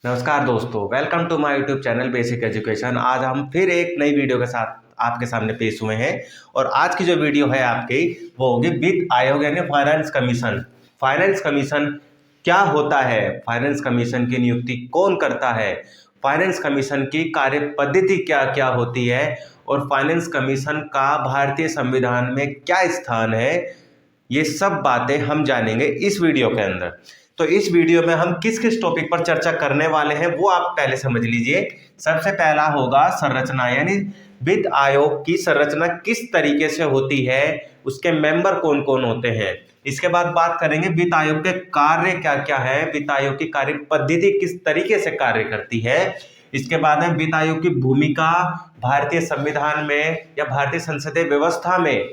नमस्कार दोस्तों, welcome to my YouTube channel basic education. आज हम फिर एक नई वीडियो के साथ आपके सामने पेश हुए हैं और आज की जो वीडियो है आपकी वो होगी वित्त आयोग यानी फाइनेंस कमीशन। फाइनेंस कमीशन क्या होता है, फाइनेंस कमीशन की नियुक्ति कौन करता है, फाइनेंस कमीशन की कार्य पद्धति क्या क्या होती है और फाइनेंस कमीशन का भारतीय संविधान में क्या स्थान है, ये सब बातें हम जानेंगे इस वीडियो के अंदर। तो इस वीडियो में हम किस किस टॉपिक पर चर्चा करने वाले हैं वो आप पहले समझ लीजिए। सबसे पहला होगा संरचना, यानी वित्त आयोग की संरचना किस तरीके से होती है, उसके मेंबर कौन कौन होते हैं। इसके बाद बात करेंगे वित्त आयोग के कार्य क्या क्या है, वित्त आयोग की कार्य पद्धति किस तरीके से कार्य करती है। इसके बाद है वित्त आयोग की भूमिका भारतीय संविधान में या भारतीय संसदीय व्यवस्था में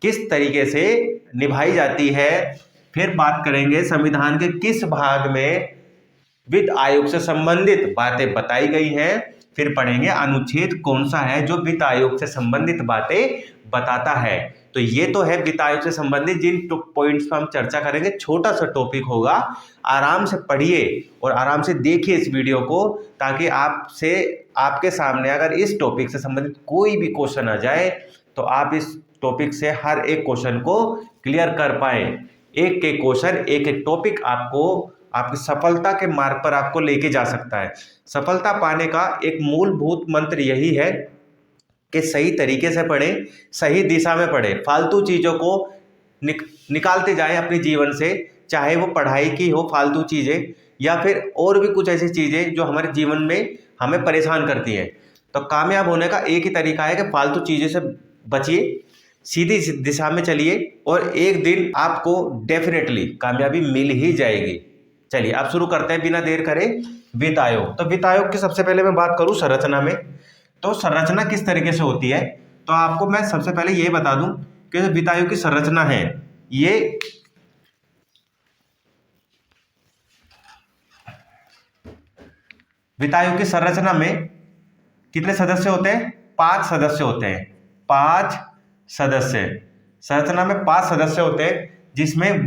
किस तरीके से निभाई जाती है। फिर बात करेंगे संविधान के किस भाग में वित्त आयोग से संबंधित बातें बताई गई हैं। फिर पढ़ेंगे अनुच्छेद कौन सा है जो वित्त आयोग से संबंधित बातें बताता है। तो ये तो है वित्त आयोग से संबंधित जिन पॉइंट्स पर हम चर्चा करेंगे। छोटा सा टॉपिक होगा, आराम से पढ़िए और आराम से देखिए इस वीडियो को, ताकि आपके सामने अगर इस टॉपिक से संबंधित कोई भी क्वेश्चन आ जाए तो आप इस टॉपिक से हर एक क्वेश्चन को क्लियर कर पाए। एक एक क्वेश्चन, एक एक टॉपिक आपको आपकी सफलता के मार्ग पर आपको लेके जा सकता है। सफलता पाने का एक मूलभूत मंत्र यही है कि सही तरीके से पढ़ें, सही दिशा में पढ़ें, फालतू चीज़ों को निकालते जाएं अपने जीवन से, चाहे वो पढ़ाई की हो फालतू चीज़ें या फिर और भी कुछ ऐसी चीज़ें जो हमारे जीवन में हमें परेशान करती हैं। तो कामयाब होने का एक ही तरीका है कि फालतू चीज़ों से बचिए, सीधी दिशा में चलिए और एक दिन आपको डेफिनेटली कामयाबी मिल ही जाएगी। चलिए अब शुरू करते हैं बिना देर करे वित्त आयोग। तो वित्त आयोग की सबसे पहले मैं बात करूं संरचना में, तो संरचना किस तरीके से होती है। तो आपको मैं सबसे पहले ये बता दूं कि जो वित्त आयोग की संरचना है, ये वित्त आयोग की संरचना में कितने सदस्य होते हैं? 5 सदस्य होते हैं। 5 सदस्य, संरचना में 5 सदस्य होते हैं जिसमें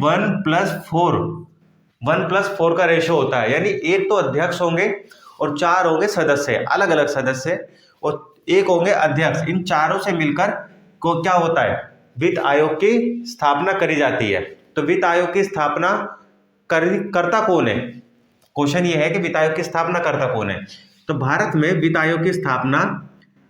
1+4 का रेशो होता है। यानी एक तो अध्यक्ष होंगे और 4 होंगे सदस्य, अलग अलग सदस्य, और एक होंगे अध्यक्ष। इन चारों से मिलकर को क्या होता है, वित्त आयोग की स्थापना करी जाती है। तो वित्त आयोग की स्थापना करता कौन है? क्वेश्चन ये है कि वित्त आयोग की स्थापना करता कौन है। तो भारत में वित्त आयोग की स्थापना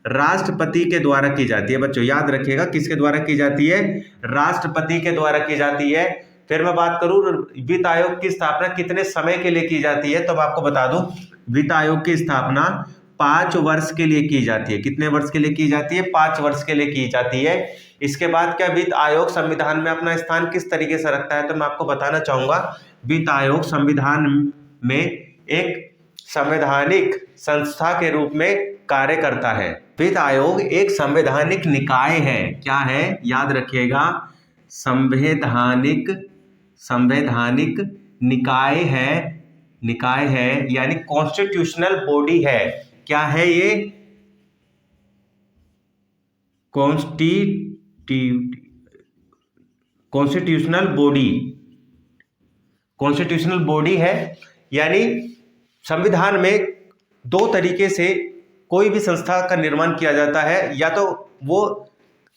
राष्ट्रपति के द्वारा की जाती है। बच्चों याद रखिएगा, किसके द्वारा की जाती है? राष्ट्रपति के द्वारा की जाती है। फिर मैं बात करूं वित्त आयोग की स्थापना कितने समय के लिए की जाती है, तो मैं आपको बता दूं वित्त आयोग की स्थापना 5 वर्ष के लिए की जाती है। कितने वर्ष के लिए की जाती है? 5 वर्ष के लिए की जाती है। इसके बाद क्या वित्त आयोग संविधान में अपना स्थान किस तरीके से रखता है, तो मैं आपको बताना चाहूंगा। वित्त आयोग संविधान में एक संवैधानिक संस्था के रूप में कार्य करता है। वित्त आयोग एक संवैधानिक निकाय है। क्या है? याद रखिएगा, संवैधानिक निकाय है यानी कॉन्स्टिट्यूशनल बॉडी है। क्या है ये? कॉन्स्टिट्यूशनल बॉडी है। यानी संविधान में 2 तरीके से कोई भी संस्था का निर्माण किया जाता है। या तो वो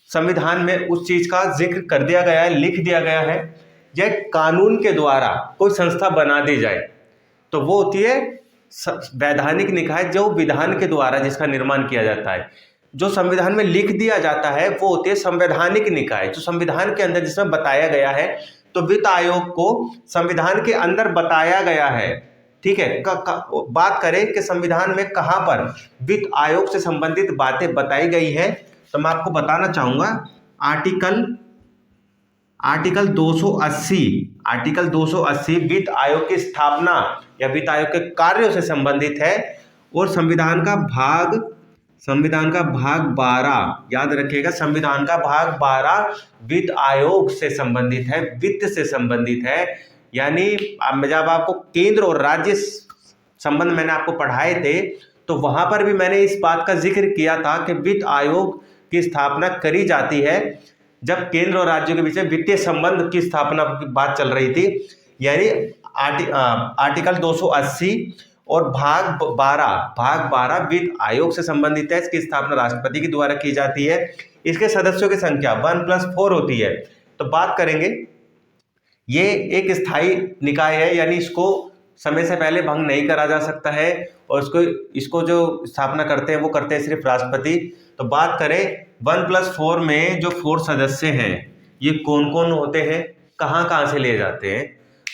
संविधान में उस चीज का जिक्र कर दिया गया है, लिख दिया गया है, या कानून के द्वारा कोई संस्था बना दी जाए, तो वो होती है वैधानिक निकाय, जो विधान के द्वारा जिसका निर्माण किया जाता है। जो संविधान में लिख दिया जाता है वो होती है संवैधानिक निकाय, जो संविधान के अंदर जिसमें बताया गया है। तो वित्त आयोग को संविधान के अंदर बताया गया है, ठीक है। बात करें कि संविधान में कहां पर वित्त आयोग से संबंधित बातें बताई गई है, तो मैं आपको बताना चाहूंगा आर्टिकल 280 वित्त आयोग की स्थापना या वित्त आयोग के कार्यों से संबंधित है। और संविधान का भाग 12, याद रखिएगा, संविधान का भाग 12 वित्त आयोग से संबंधित है, वित्त से संबंधित है। यानी जब आपको केंद्र और राज्य संबंध मैंने आपको पढ़ाए थे, तो वहां पर भी मैंने इस बात का जिक्र किया था कि वित्त आयोग की स्थापना करी जाती है जब केंद्र और राज्यों के बीच वित्तीय संबंध की स्थापना की बात चल रही थी। यानी आर्टिकल 280 और भाग 12 वित्त आयोग से संबंधित है। इसकी स्थापना राष्ट्रपति के द्वारा की जाती है। इसके सदस्यों की संख्या 1+4 होती है। तो बात करेंगे, ये एक स्थायी निकाय है, यानी इसको समय से पहले भंग नहीं करा जा सकता है, और इसको जो स्थापना करते हैं वो करते हैं सिर्फ राष्ट्रपति। तो बात करें 1+4 में जो 4 सदस्य हैं, ये कौन कौन होते हैं, कहाँ कहाँ से लिए जाते हैं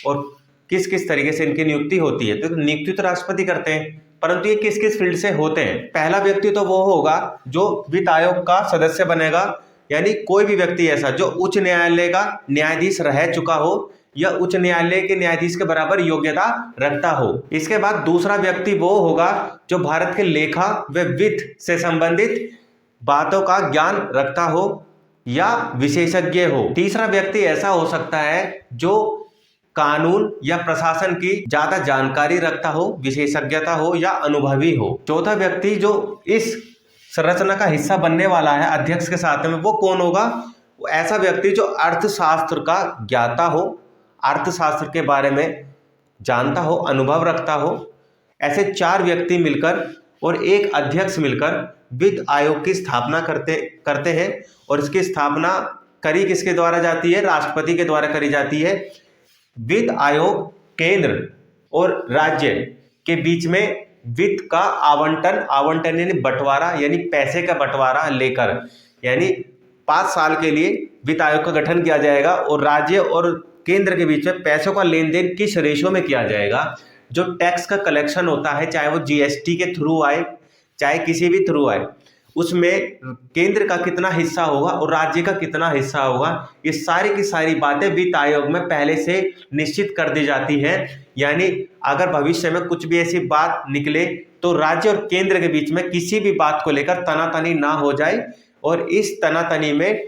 और किस किस तरीके से इनकी नियुक्ति होती है। तो नियुक्ति तो राष्ट्रपति करते हैं, परंतु ये किस किस फील्ड से होते हैं। पहला व्यक्ति तो वो होगा जो वित्त आयोग का सदस्य बनेगा, यानी कोई भी व्यक्ति ऐसा जो उच्च न्यायालय का न्यायाधीश रह चुका हो या उच्च न्यायालय के न्यायाधीश के बराबर योग्यता रखता हो। इसके बाद दूसरा व्यक्ति वो होगा जो भारत के लेखा व वित्त से संबंधित बातों का ज्ञान रखता हो या विशेषज्ञ हो। तीसरा व्यक्ति ऐसा हो सकता है जो कानून या प्रशासन की ज्यादा जानकारी रखता हो, विशेषज्ञता हो या अनुभवी हो। चौथा व्यक्ति जो इस संरचना का हिस्सा बनने वाला है अध्यक्ष के साथ में, वो कौन होगा, वो ऐसा व्यक्ति जो अर्थशास्त्र का ज्ञाता हो, अर्थशास्त्र के बारे में जानता हो, अनुभव रखता हो। ऐसे 4 व्यक्ति मिलकर और एक अध्यक्ष मिलकर वित्त आयोग की स्थापना करते हैं, और इसकी स्थापना करी किसके द्वारा जाती है, राष्ट्रपति के द्वारा करी जाती है। वित्त आयोग केंद्र और राज्य के बीच में वित्त का आवंटन यानी बंटवारा, यानी पैसे का बंटवारा लेकर, यानी 5 साल के लिए वित्त आयोग का गठन किया जाएगा, और राज्य और केंद्र के बीच में पैसों का लेन देन किस रेशो में किया जाएगा। जो टैक्स का कलेक्शन होता है, चाहे वो जीएसटी के थ्रू आए चाहे किसी भी थ्रू आए, उसमें केंद्र का कितना हिस्सा होगा और राज्य का कितना हिस्सा होगा, ये सारी की सारी बातें वित्त आयोग में पहले से निश्चित कर दी जाती हैं। यानी अगर भविष्य में कुछ भी ऐसी बात निकले तो राज्य और केंद्र के बीच में किसी भी बात को लेकर तनातनी ना हो जाए, और इस तनातनी में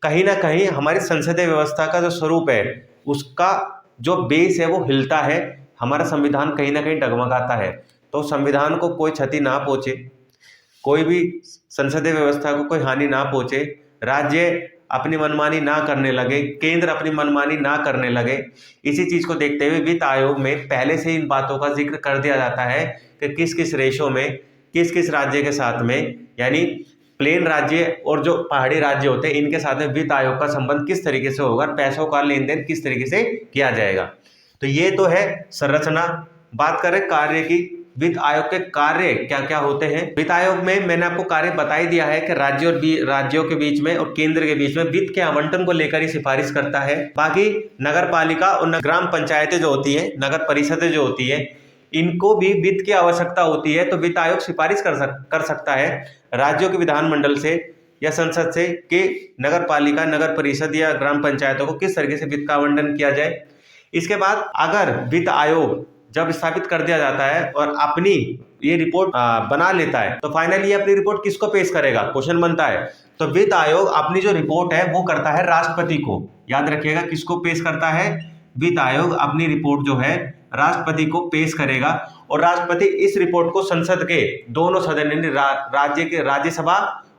कहीं ना कहीं हमारी संसदीय व्यवस्था का जो स्वरूप है, उसका जो बेस है वो हिलता है, हमारा संविधान कहीं ना कहीं डगमगाता है। तो संविधान को कोई क्षति ना पहुंचे, कोई भी संसदीय व्यवस्था को कोई हानि ना पहुंचे, राज्य अपनी मनमानी ना करने लगे, केंद्र अपनी मनमानी ना करने लगे, इसी चीज को देखते हुए वित्त आयोग में पहले से इन बातों का जिक्र कर दिया जाता है कि किस किस रेशो में किस किस राज्य के साथ में, यानी प्लेन राज्य और जो पहाड़ी राज्य होते हैं इनके साथ में वित्त आयोग का संबंध किस तरीके से होगा, पैसों का लेन देन किस तरीके से किया जाएगा। तो ये तो है संरचना। बात करें कार्य की, वित्त आयोग के कार्य क्या क्या होते हैं। वित्त आयोग में मैंने आपको कार्य बता ही दिया है कि राज्यों के बीच में और केंद्र के बीच में वित्त के आवंटन को लेकर ही सिफारिश करता है। बाकी नगर पालिका और ग्राम पंचायतें जो होती है, नगर परिषदें जो होती है, इनको भी वित्त की आवश्यकता होती है, तो वित्त आयोग सिफारिश कर सकता है राज्यों के विधानमंडल से या संसद से कि नगर पालिका, नगर परिषद या ग्राम पंचायतों को किस तरीके से वित्त का आवंटन किया जाए। इसके बाद अगर वित्त आयोग जब स्थापित कर दिया जाता है और अपनी ये रिपोर्ट बना लेता है, तो फाइनली ये अपनी रिपोर्ट किसको पेश करेगा, क्वेश्चन बनता है। तो वित्त आयोग अपनी जो रिपोर्ट है वो करता है राष्ट्रपति को। याद रखिएगा, किसको पेश करता है, वित्त आयोग अपनी रिपोर्ट जो है राष्ट्रपति को पेश करेगा, और राष्ट्रपति इस रिपोर्ट को संसद के दोनों सदन यानी राज्यसभा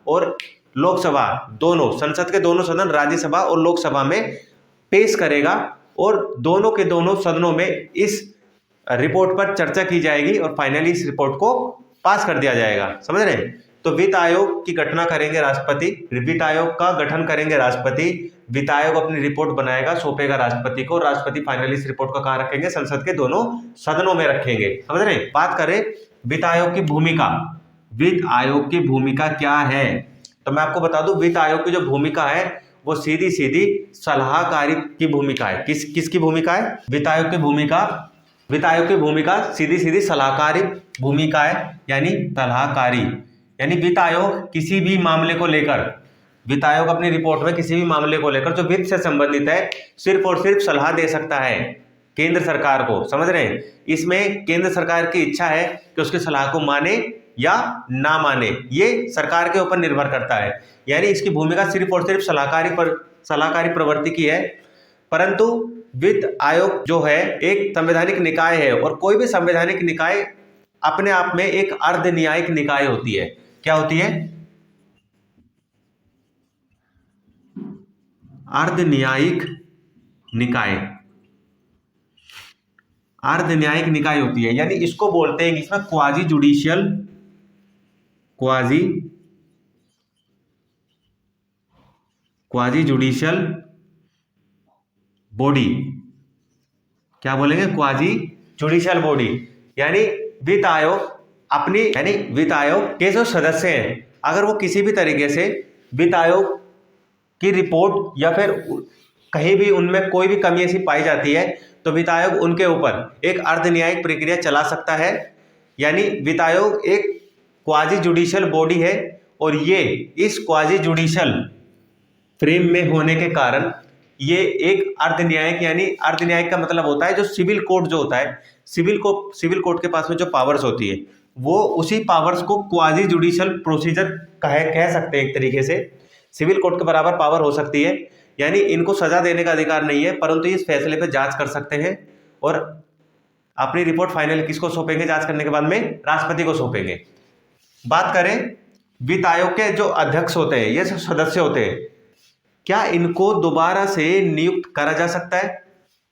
और लोकसभा, दोनों संसद के दोनों सदन राज्यसभा और लोकसभा में पेश करेगा, और दोनों के दोनों सदनों में इस रिपोर्ट पर चर्चा की जाएगी और फाइनली इस रिपोर्ट को पास कर दिया जाएगा। समझ रहे हैं। तो वित्त आयोग की गठन करेंगे राष्ट्रपति, वित्त आयोग का गठन करेंगे राष्ट्रपति, वित्त आयोग अपनी रिपोर्ट बनाएगा, सौंपेगा राष्ट्रपति को, राष्ट्रपति फाइनली इस रिपोर्ट को कहाँ रखेंगे, संसद के दोनों सदनों में रखेंगे। समझ रहे हैं। बात करें वित्त आयोग की भूमिका, वित्त आयोग की भूमिका क्या है, तो मैं आपको बता दूं वित्त आयोग की जो भूमिका है वो सीधी सीधी सलाहकारी की भूमिका है। किसकी भूमिका है, वित्त आयोग की भूमिका सीधी सीधी सलाहकारी भूमिका है, यानी सलाहकारी, यानी वित्त आयोग किसी भी मामले को लेकर, वित्त आयोग अपनी रिपोर्ट में किसी भी मामले को लेकर जो वित्त से संबंधित है सिर्फ और सिर्फ सलाह दे सकता है केंद्र सरकार को। समझ रहे हैं। इसमें केंद्र सरकार की इच्छा है कि उसकी सलाह को माने या ना माने, ये सरकार के ऊपर निर्भर करता है। यानी इसकी भूमिका सिर्फ और सिर्फ सलाहकारी प्रवृत्ति की है। परंतु वित्त आयोग जो है एक संवैधानिक निकाय है, और कोई भी संवैधानिक निकाय अपने आप में एक अर्ध न्यायिक निकाय होती है। क्या होती है, अर्ध न्यायिक निकाय। अर्ध न्यायिक निकाय होती है, यानी इसको बोलते हैं इसमें क्वाजी जुडिशियल बॉडी। क्या बोलेंगे? क्वाजी जुडिशियल बॉडी, यानी वित्त आयोग वित्त आयोग के जो सदस्य हैं, अगर वो किसी भी तरीके से वित्त आयोग की रिपोर्ट या फिर कहीं भी उनमें कोई भी कमी ऐसी पाई जाती है तो वित्त आयोग उनके ऊपर एक अर्ध न्यायिक प्रक्रिया चला सकता है। यानी वित्त आयोग एक क्वाजी जुडिशियल बॉडी है और ये इस क्वाजी जुडिशियल फ्रेम में होने के कारण ये एक अर्ध न्यायिक, यानी अर्ध न्यायिक का मतलब होता है जो सिविल कोर्ट जो होता है, सिविल कोर्ट के पास में जो पावर्स होती है वो उसी पावर्स को क्वाजी जुडिशियल प्रोसीजर कह सकते हैं। एक तरीके से सिविल कोर्ट के बराबर पावर हो सकती है, यानी इनको सजा देने का अधिकार नहीं है, परंतु इस फैसले पर जांच कर सकते हैं और अपनी रिपोर्ट फाइनल किसको सौंपेंगे? जांच करने के बाद में राष्ट्रपति को सौंपेंगे। बात करें वित्त आयोग के जो अध्यक्ष होते हैं, ये सदस्य होते हैं, क्या इनको दोबारा से नियुक्त करा जा सकता है?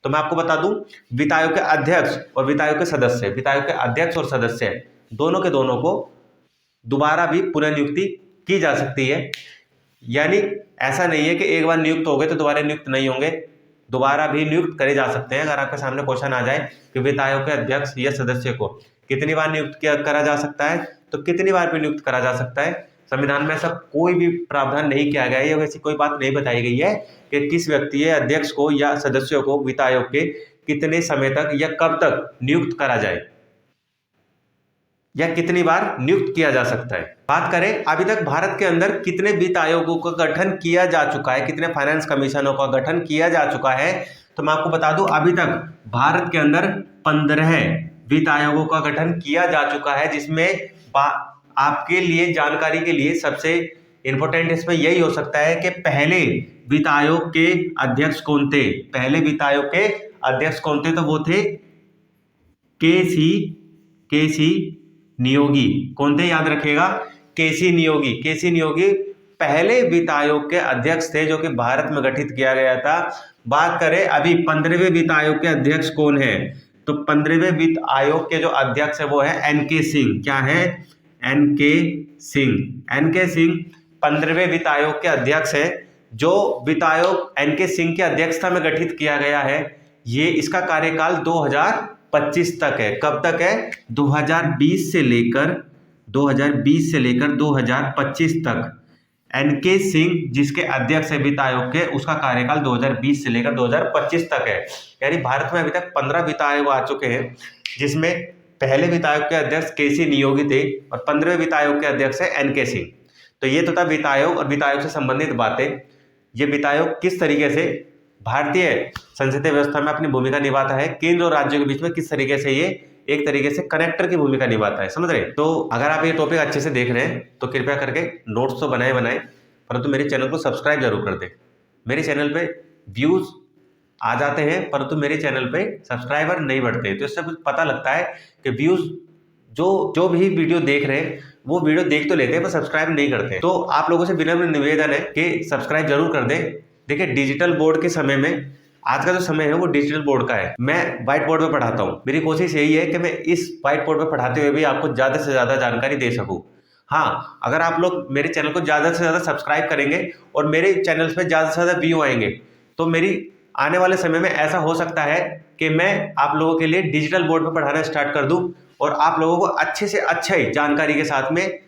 तो मैं आपको बता दूं, वित्त आयोग के अध्यक्ष और वित्त आयोग के सदस्य, वित्त आयोग के अध्यक्ष और सदस्य दोनों के दोनों को दोबारा भी पुनर्नियुक्ति की जा सकती है। यानी ऐसा नहीं है कि एक बार नियुक्त हो गए तो दोबारा नियुक्त नहीं होंगे, दोबारा भी नियुक्त करे जा सकते हैं। अगर आपके सामने क्वेश्चन आ जाए कि वित्त आयोग के अध्यक्ष या सदस्य को कितनी बार नियुक्त करा जा सकता है, तो कितनी बार भी नियुक्त करा जा सकता है। संविधान में ऐसा कोई भी प्रावधान नहीं किया गया है या वैसी कोई बात नहीं बताई गई है कि किस व्यक्ति या अध्यक्ष को या सदस्यों को वित्त आयोग के कितने समय तक या कब तक नियुक्त करा जाए या कितनी बार नियुक्त किया जा सकता है। बात करें अभी तक भारत के अंदर कितने वित्त आयोगों का गठन किया जा चुका है, कितने फाइनेंस कमीशनों का गठन किया जा चुका है, तो मैं आपको बता दूं अभी तक भारत के अंदर 15 वित्त आयोगों का गठन किया जा चुका है। जिसमें आपके लिए जानकारी के लिए सबसे इंपॉर्टेंट इसमें यही हो सकता है कि पहले वित्त आयोग के अध्यक्ष कौन थे? पहले वित्त आयोग के अध्यक्ष कौन थे? तो वो थे के सी नियोगी। कौन थे? याद रखिएगा, केसी नियोगी पहले वित्त आयोग के अध्यक्ष थे जो कि भारत में गठित किया गया था। बात करें अभी 15वें वित्त आयोग के अध्यक्ष कौन है? तो 15वें वित्त आयोग के जो अध्यक्ष है वो है एनके सिंह। क्या है? एनके सिंह 15वें वित्त आयोग के अध्यक्ष है। जो वित्त आयोग एनके सिंह की अध्यक्षता में गठित किया गया है, ये इसका कार्यकाल 2025 तक है। कब तक है? 2020 से लेकर 2025 तक एनके सिंह जिसके अध्यक्ष है वित्त आयोग के, उसका कार्यकाल 2020 से लेकर 2025 तक है। यानी भारत में अभी तक 15 वित्त आयोग आ चुके हैं, जिसमें पहले वित्त आयोग के अध्यक्ष केसी नियोगी थे और 15वें वित्त आयोग के अध्यक्ष है एनके सिंह। तो ये तो था वित्त आयोग और वित्त आयोग से संबंधित बातें। ये वित्त आयोग किस तरीके से भारतीय संसदीय व्यवस्था में अपनी भूमिका निभाता है, केंद्र और राज्यों के बीच में किस तरीके से ये एक तरीके से कनेक्टर की भूमिका निभाता है, समझ रहे? तो अगर आप ये टॉपिक अच्छे से देख रहे हैं तो कृपया करके नोट्स तो बनाए परंतु मेरे चैनल को सब्सक्राइब जरूर कर दें। मेरे चैनल पे व्यूज आ जाते हैं परंतु मेरे चैनल पे सब्सक्राइबर नहीं बढ़ते, तो इससे कुछ पता लगता है कि व्यूज जो भी वीडियो देख रहे हैं वो वीडियो देख तो लेते हैं पर सब्सक्राइब नहीं करते। तो आप लोगों से विनम्र निवेदन है कि सब्सक्राइब जरूर कर दें। देखिए, डिजिटल बोर्ड के समय में, आज का जो समय है वो डिजिटल बोर्ड का है। मैं व्हाइट बोर्ड पे पढ़ाता हूँ। मेरी कोशिश यही है कि मैं इस व्हाइट बोर्ड पे पढ़ाते हुए भी आपको ज़्यादा से ज़्यादा जानकारी दे सकूँ। हाँ, अगर आप लोग मेरे चैनल को ज़्यादा से ज़्यादा सब्सक्राइब करेंगे और मेरे चैनल पे ज़्यादा से ज़्यादा व्यू आएंगे तो मेरी आने वाले समय में ऐसा हो सकता है कि मैं आप लोगों के लिए डिजिटल बोर्ड पर पढ़ाना स्टार्ट कर दूं और आप लोगों को अच्छे से अच्छी जानकारी के साथ में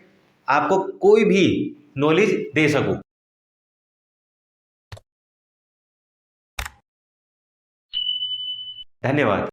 आपको कोई भी नॉलेज दे सकूं। धन्यवाद।